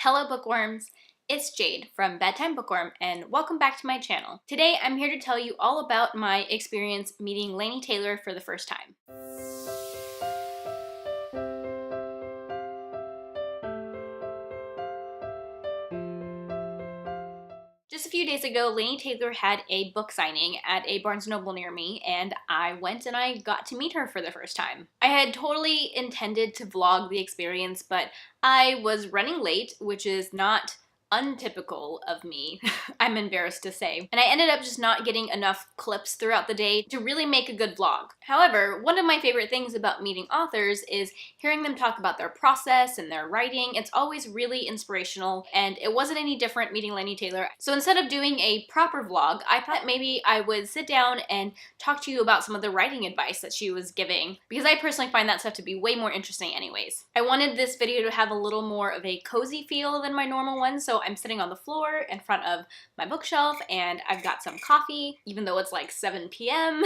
Hello bookworms, it's Jade from Bedtime Bookworm and welcome back to my channel. Today I'm here to tell you all about my experience meeting Laini Taylor for the first time. Just a few days ago, Laini Taylor had a book signing at a Barnes & Noble near me, and I went and I got to meet her for the first time. I had totally intended to vlog the experience, but I was running late, which is not untypical of me, I'm embarrassed to say. And I ended up just not getting enough clips throughout the day to really make a good vlog. However, one of my favorite things about meeting authors is hearing them talk about their process and their writing. It's always really inspirational, and it wasn't any different meeting Laini Taylor. So instead of doing a proper vlog, I thought maybe I would sit down and talk to you about some of the writing advice that she was giving, because I personally find that stuff to be way more interesting anyways. I wanted this video to have a little more of a cozy feel than my normal one, so I'm sitting on the floor in front of my bookshelf and I've got some coffee, even though it's like 7 p.m.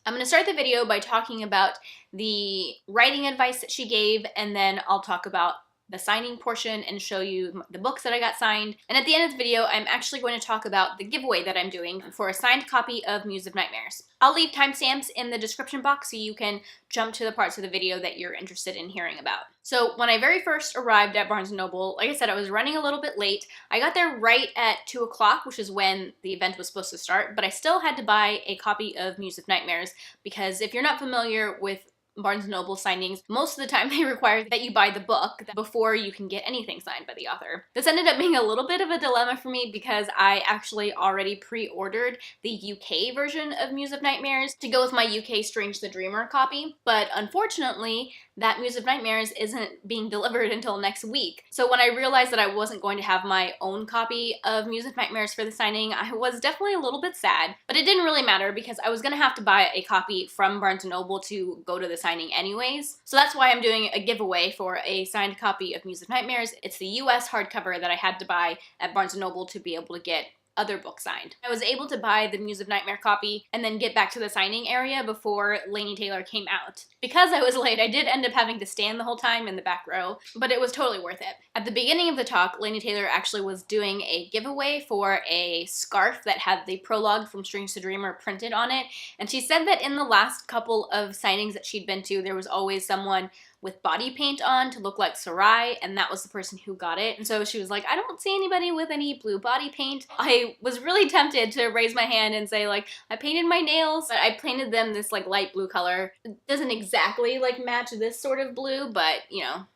I'm going to start the video by talking about the writing advice that she gave, and then I'll talk about the signing portion and show you the books that I got signed. And at the end of the video, I'm actually going to talk about the giveaway that I'm doing for a signed copy of Muse of Nightmares. I'll leave timestamps in the description box so you can jump to the parts of the video that you're interested in hearing about. So when I very first arrived at Barnes & Noble, like I said, I was running a little bit late. I got there right at 2 o'clock, which is when the event was supposed to start, but I still had to buy a copy of Muse of Nightmares, because if you're not familiar with Barnes & Noble signings, most of the time they require that you buy the book before you can get anything signed by the author. This ended up being a little bit of a dilemma for me because I actually already pre-ordered the UK version of Muse of Nightmares to go with my UK Strange the Dreamer copy, but unfortunately that Muse of Nightmares isn't being delivered until next week. So when I realized that I wasn't going to have my own copy of Muse of Nightmares for the signing, I was definitely a little bit sad, but it didn't really matter because I was going to have to buy a copy from Barnes & Noble to go to the signing anyways. So that's why I'm doing a giveaway for a signed copy of Muse of Nightmares. It's the US hardcover that I had to buy at Barnes & Noble to be able to get other books signed. I was able to buy the Muse of Nightmare copy and then get back to the signing area before Laini Taylor came out. Because I was late, I did end up having to stand the whole time in the back row, but it was totally worth it. At the beginning of the talk, Laini Taylor actually was doing a giveaway for a scarf that had the prologue from Strange the Dreamer printed on it, and she said that in the last couple of signings that she'd been to, there was always someone with body paint on to look like Sarai, and that was the person who got it. And so she was like, I don't see anybody with any blue body paint. I was really tempted to raise my hand and say, like, I painted my nails, but I painted them this like light blue color. It doesn't exactly like match this sort of blue, but you know,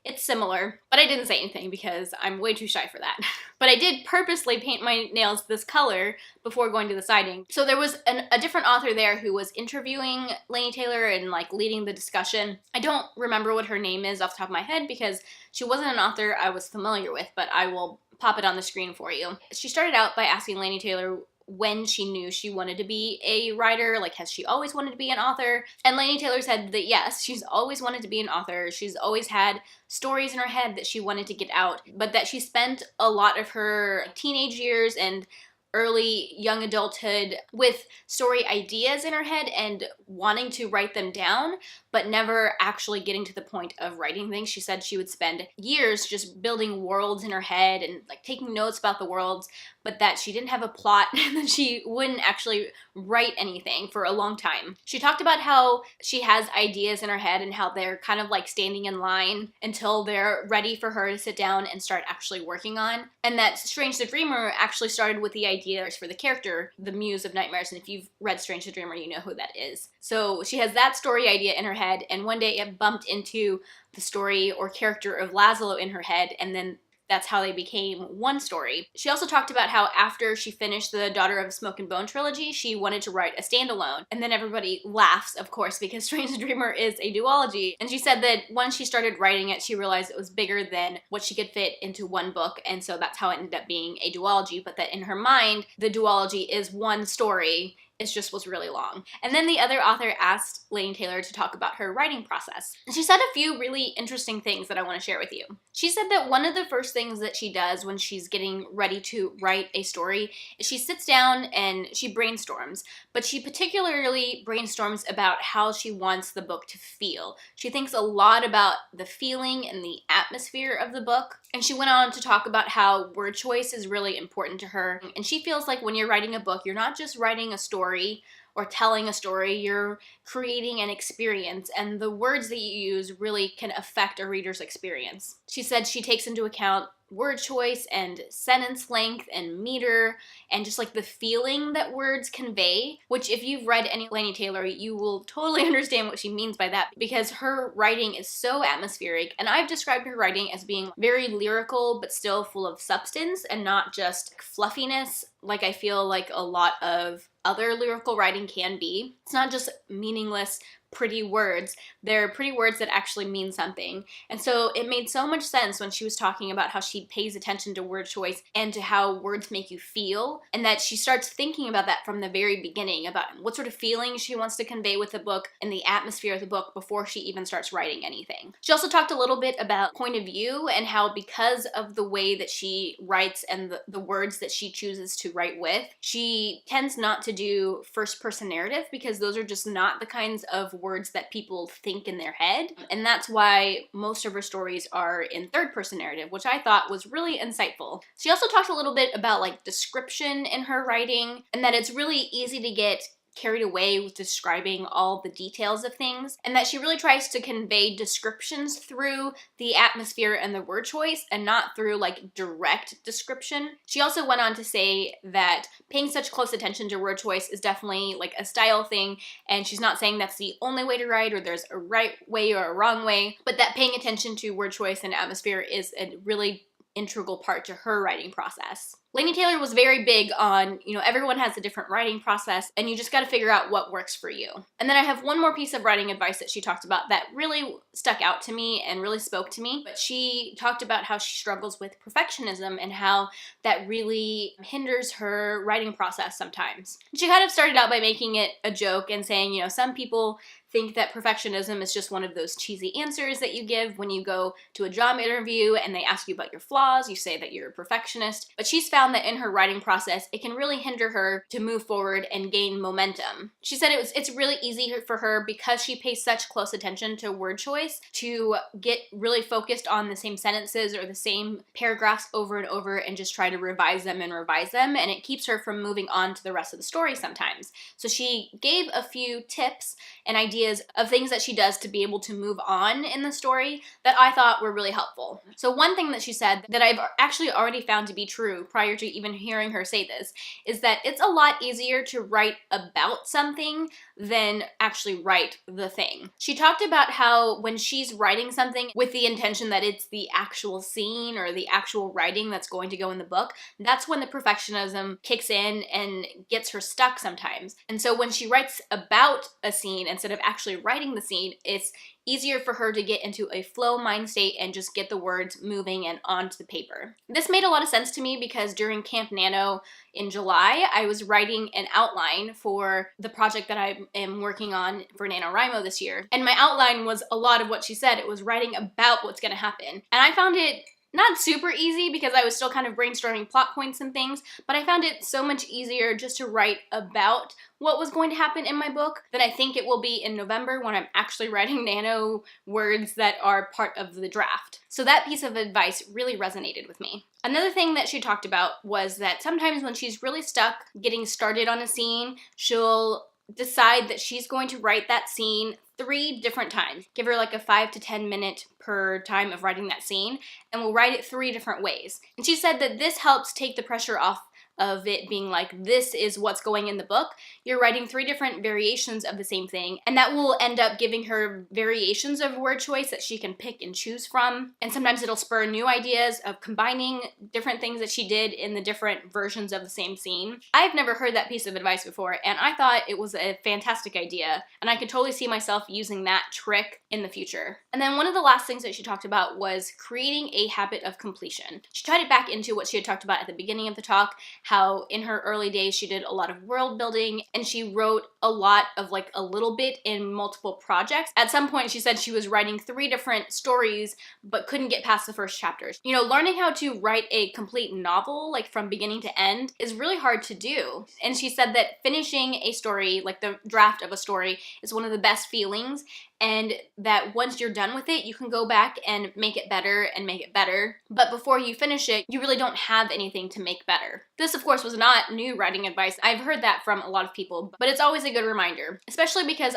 it's similar. But I didn't say anything because I'm way too shy for that. But I did purposely paint my nails this color before going to the signing. So there was a different author there who was interviewing Laini Taylor and like leading the discussion. I don't remember what her name is off the top of my head because she wasn't an author I was familiar with, but I will pop it on the screen for you. She started out by asking Laini Taylor when she knew she wanted to be a writer, like has she always wanted to be an author? And Laini Taylor said that yes, she's always wanted to be an author. She's always had stories in her head that she wanted to get out, but that she spent a lot of her teenage years and early young adulthood with story ideas in her head and wanting to write them down, but never actually getting to the point of writing things. She said she would spend years just building worlds in her head and like taking notes about the worlds, but that she didn't have a plot and that she wouldn't actually write anything for a long time. She talked about how she has ideas in her head and how they're kind of like standing in line until they're ready for her to sit down and start actually working on. And that Strange the Dreamer actually started with the ideas for the character, the Muse of Nightmares, and if you've read Strange the Dreamer, you know who that is. So she has that story idea in her head, and one day it bumped into the story or character of Laszlo in her head, and then that's how they became one story. She also talked about how after she finished the Daughter of Smoke and Bone trilogy, she wanted to write a standalone. And then everybody laughs, of course, because Strange the Dreamer is a duology. And she said that once she started writing it, she realized it was bigger than what she could fit into one book. And so that's how it ended up being a duology. But that in her mind, the duology is one story it just was really long. And then the other author asked Laini Taylor to talk about her writing process. And she said a few really interesting things that I want to share with you. She said that one of the first things that she does when she's getting ready to write a story is she sits down and she brainstorms, but she particularly brainstorms about how she wants the book to feel. She thinks a lot about the feeling and the atmosphere of the book. And she went on to talk about how word choice is really important to her. And she feels like when you're writing a book, you're not just writing a story or telling a story, you're creating an experience, and the words that you use really can affect a reader's experience. She said she takes into account word choice and sentence length and meter and just like the feeling that words convey, which if you've read any Laini Taylor, you will totally understand what she means by that, because her writing is so atmospheric, and I've described her writing as being very lyrical but still full of substance and not just fluffiness like I feel like a lot of other lyrical writing can be. It's not just meaningless pretty words. They're pretty words that actually mean something. And so it made so much sense when she was talking about how she pays attention to word choice and to how words make you feel, and that she starts thinking about that from the very beginning, about what sort of feeling she wants to convey with the book and the atmosphere of the book before she even starts writing anything. She also talked a little bit about point of view and how because of the way that she writes and the words that she chooses to write with, she tends not to do first person narrative because those are just not the kinds of words that people think in their head. And that's why most of her stories are in third person narrative, which I thought was really insightful. She also talked a little bit about like description in her writing, and that it's really easy to get carried away with describing all the details of things, and that she really tries to convey descriptions through the atmosphere and the word choice and not through like direct description. She also went on to say that paying such close attention to word choice is definitely like a style thing, and she's not saying that's the only way to write or there's a right way or a wrong way, but that paying attention to word choice and atmosphere is a really integral part to her writing process. Laini Taylor was very big on, everyone has a different writing process and you just got to figure out what works for you. And then I have one more piece of writing advice that she talked about that really stuck out to me and really spoke to me. But she talked about how she struggles with perfectionism and how that really hinders her writing process sometimes. She kind of started out by making it a joke and saying, some people think that perfectionism is just one of those cheesy answers that you give when you go to a job interview and they ask you about your flaws, you say that you're a perfectionist. But she's found that in her writing process, it can really hinder her to move forward and gain momentum. She said it's really easy for her, because she pays such close attention to word choice, to get really focused on the same sentences or the same paragraphs over and over and just try to revise them, and it keeps her from moving on to the rest of the story sometimes. So she gave a few tips and ideas of things that she does to be able to move on in the story that I thought were really helpful. So one thing that she said that I've actually already found to be true prior to even hearing her say this is that it's a lot easier to write about something than actually write the thing. She talked about how when she's writing something with the intention that it's the actual scene or the actual writing that's going to go in the book, that's when the perfectionism kicks in and gets her stuck sometimes. And so when she writes about a scene instead of actually writing the scene, it's easier for her to get into a flow mind state and just get the words moving and onto the paper. This made a lot of sense to me because during Camp Nano in July, I was writing an outline for the project that I am working on for NaNoWriMo this year. And my outline was a lot of what she said. It was writing about what's going to happen. And I found it not super easy because I was still kind of brainstorming plot points and things, but I found it so much easier just to write about what was going to happen in my book than I think it will be in November when I'm actually writing nano words that are part of the draft. So that piece of advice really resonated with me. Another thing that she talked about was that sometimes when she's really stuck getting started on a scene, she'll decide that she's going to write that scene 3 different times. Give her like a 5 to 10 minute per time of writing that scene, and we'll write it 3 different ways. And she said that this helps take the pressure off of it being like, this is what's going in the book. You're writing 3 different variations of the same thing, and that will end up giving her variations of word choice that she can pick and choose from. And sometimes it'll spur new ideas of combining different things that she did in the different versions of the same scene. I've never heard that piece of advice before, and I thought it was a fantastic idea, and I could totally see myself using that trick in the future. And then one of the last things that she talked about was creating a habit of completion. She tied it back into what she had talked about at the beginning of the talk, how in her early days she did a lot of world building and she wrote a lot of like a little bit in multiple projects. At some point she said she was writing 3 different stories but couldn't get past the first chapters. You know, learning how to write a complete novel like from beginning to end is really hard to do. And she said that finishing a story, like the draft of a story, is one of the best feelings, and that once you're done with it, you can go back and make it better and make it better. But before you finish it, you really don't have anything to make better. This, of course, was not new writing advice. I've heard that from a lot of people, but it's always a good reminder, especially because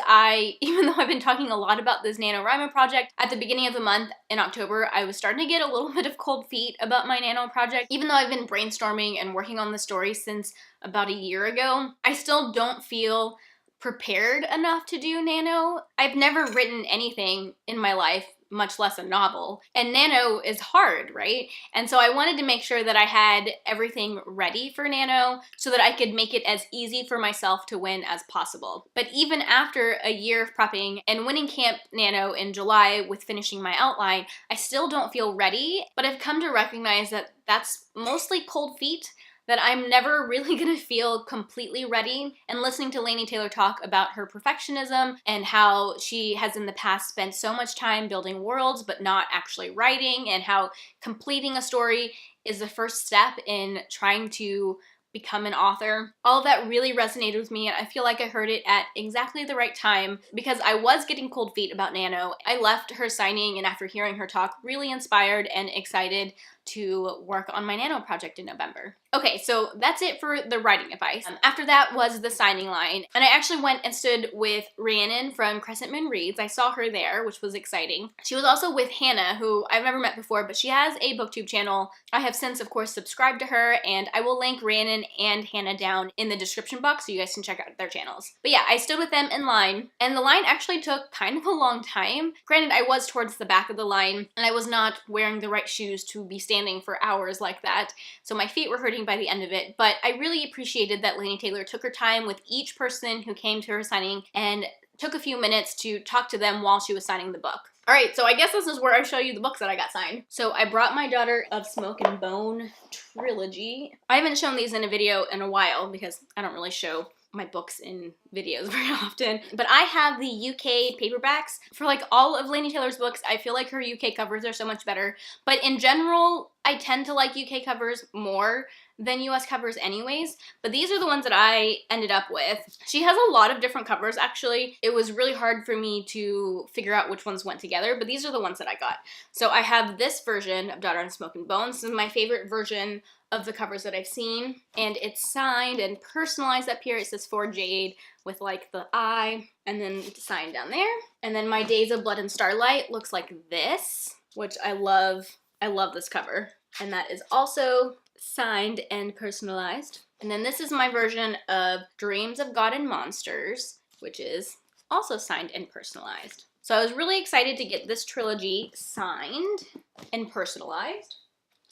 even though I've been talking a lot about this NaNoWriMo project, at the beginning of the month in October, I was starting to get a little bit of cold feet about my Nano project. Even though I've been brainstorming and working on the story since about a year ago, I still don't feel prepared enough to do Nano. I've never written anything in my life, much less a novel, and Nano is hard, right? And so I wanted to make sure that I had everything ready for Nano so that I could make it as easy for myself to win as possible. But even after a year of prepping and winning Camp Nano in July with finishing my outline, I still don't feel ready, but I've come to recognize that that's mostly cold feet, that I'm never really gonna feel completely ready. And listening to Laini Taylor talk about her perfectionism and how she has in the past spent so much time building worlds but not actually writing, and how completing a story is the first step in trying to become an author. All of that really resonated with me, and I feel like I heard it at exactly the right time because I was getting cold feet about Nano. I left her signing, and after hearing her talk, really inspired and excited to work on my Nano project in November. Okay, so that's it for the writing advice. After that was the signing line, and I actually went and stood with Rhiannon from Crescent Moon Reads. I saw her there, which was exciting. She was also with Hannah, who I've never met before, but she has a booktube channel. I have since, of course, subscribed to her, and I will link Rhiannon and Hannah down in the description box so you guys can check out their channels. But yeah, I stood with them in line, and the line actually took kind of a long time. Granted, I was towards the back of the line, and I was not wearing the right shoes to be standing for hours like that, so my feet were hurting by the end of it, but I really appreciated that Laini Taylor took her time with each person who came to her signing and took a few minutes to talk to them while she was signing the book. Alright, so I guess this is where I show you the books that I got signed. So I brought my Daughter of Smoke and Bone trilogy. I haven't shown these in a video in a while because I don't really show my books in videos very often, but I have the UK paperbacks. For like all of Laini Taylor's books, I feel like her UK covers are so much better, but in general, I tend to like UK covers more than US covers anyways, but these are the ones that I ended up with. She has a lot of different covers, actually. It was really hard for me to figure out which ones went together, but these are the ones that I got. So I have this version of Daughter of Smoke and Bone. This is my favorite version of the covers that I've seen, and it's signed and personalized up here. It says For Jade with like the eye, and then it's signed down there. And then my Days of Blood and Starlight looks like this, which I love. I love this cover. And that is also signed and personalized. And then this is my version of Dreams of God and Monsters, which is also signed and personalized. So I was really excited to get this trilogy signed and personalized.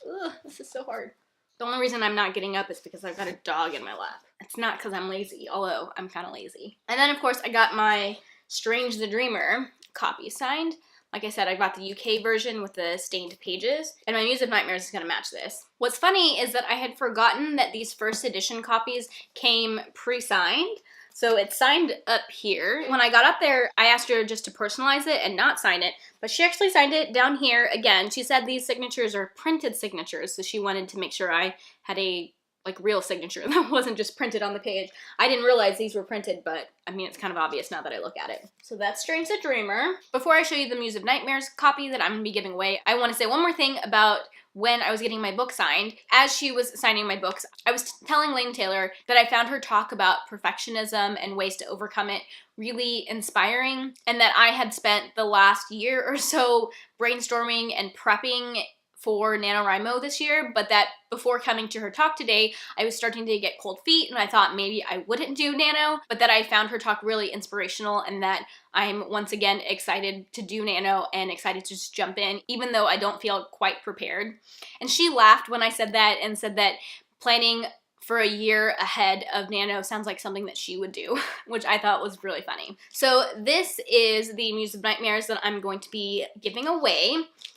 Ugh, this is so hard. The only reason I'm not getting up is because I've got a dog in my lap. It's not because I'm lazy, although I'm kind of lazy. And then, of course, I got my Strange the Dreamer copy signed. Like I said, I got the UK version with the stained pages, and my Muse of Nightmares is going to match this. What's funny is that I had forgotten that these first edition copies came pre-signed. So it's signed up here. When I got up there, I asked her just to personalize it and not sign it, but she actually signed it down here again. She said these signatures are printed signatures, so she wanted to make sure I had a like real signature that wasn't just printed on the page. I didn't realize these were printed, but I mean, it's kind of obvious now that I look at it. So that's Strange the Dreamer. Before I show you the Muse of Nightmares copy that I'm gonna be giving away, I want to say one more thing about when I was getting my book signed. As she was signing my books, I was telling Laini Taylor that I found her talk about perfectionism and ways to overcome it really inspiring, and that I had spent the last year or so brainstorming and prepping for NaNoWriMo this year, but that before coming to her talk today, I was starting to get cold feet, and I thought maybe I wouldn't do Nano, but that I found her talk really inspirational, and that I'm once again excited to do Nano and excited to just jump in, even though I don't feel quite prepared. And she laughed when I said that and said that planning for a year ahead of Nano sounds like something that she would do, which I thought was really funny. So this is the Muse of Nightmares that I'm going to be giving away.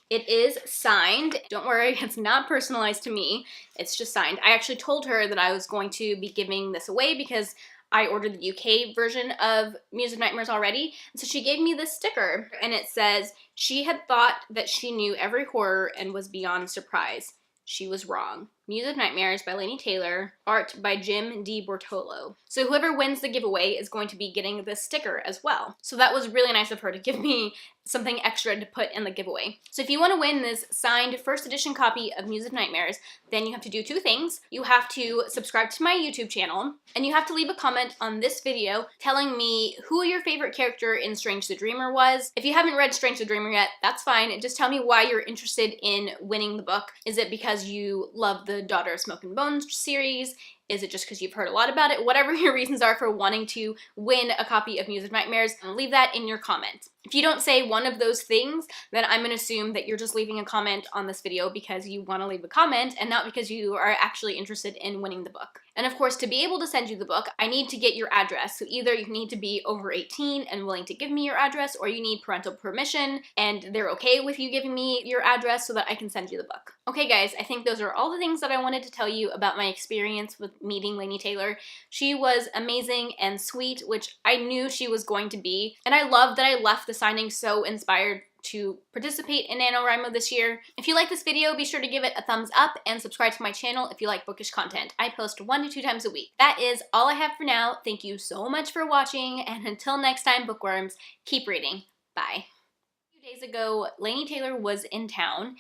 It is signed. Don't worry, it's not personalized to me. It's just signed. I actually told her that I was going to be giving this away because I ordered the UK version of Muse of Nightmares already. And so she gave me this sticker and it says, "She had thought that she knew every horror and was beyond surprise. She was wrong." Muse of Nightmares by Laini Taylor, art by Jim D. Bortolo. So whoever wins the giveaway is going to be getting this sticker as well. So that was really nice of her to give me something extra to put in the giveaway. So if you want to win this signed first edition copy of Muse of Nightmares, then you have to do two things. You have to subscribe to my YouTube channel, and you have to leave a comment on this video telling me who your favorite character in Strange the Dreamer was. If you haven't read Strange the Dreamer yet, that's fine. Just tell me why you're interested in winning the book. Is it because you love the Daughter of Smoke and Bones series? Is it just because you've heard a lot about it? Whatever your reasons are for wanting to win a copy of Muse of Nightmares, leave that in your comment. If you don't say one of those things, then I'm going to assume that you're just leaving a comment on this video because you want to leave a comment and not because you are actually interested in winning the book. And of course, to be able to send you the book, I need to get your address. So either you need to be over 18 and willing to give me your address, or you need parental permission and they're okay with you giving me your address so that I can send you the book. Okay guys, I think those are all the things that I wanted to tell you about my experience with meeting Laini Taylor. She was amazing and sweet, which I knew she was going to be, and I love that I left the signing so inspired to participate in NaNoWriMo this year. If you like this video, be sure to give it a thumbs up and subscribe to my channel if you like bookish content. I post 1 to 2 times a week. That is all I have for now. Thank you so much for watching, and until next time, bookworms, keep reading. Bye. A few days ago, Laini Taylor was in town.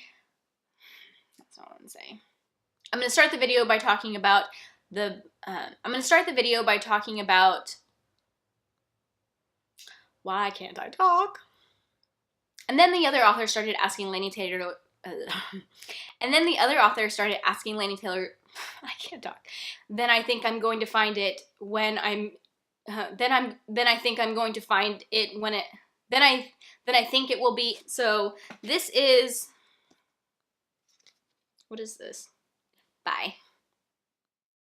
That's all I'm gonna say. I'm gonna start the video by talking about why can't I talk? And then the other author started asking Laini Taylor I can't talk. Then I think I'm going to find it when I'm then I think I'm going to find it when it then I think it will be. So this is, what is this? Bye.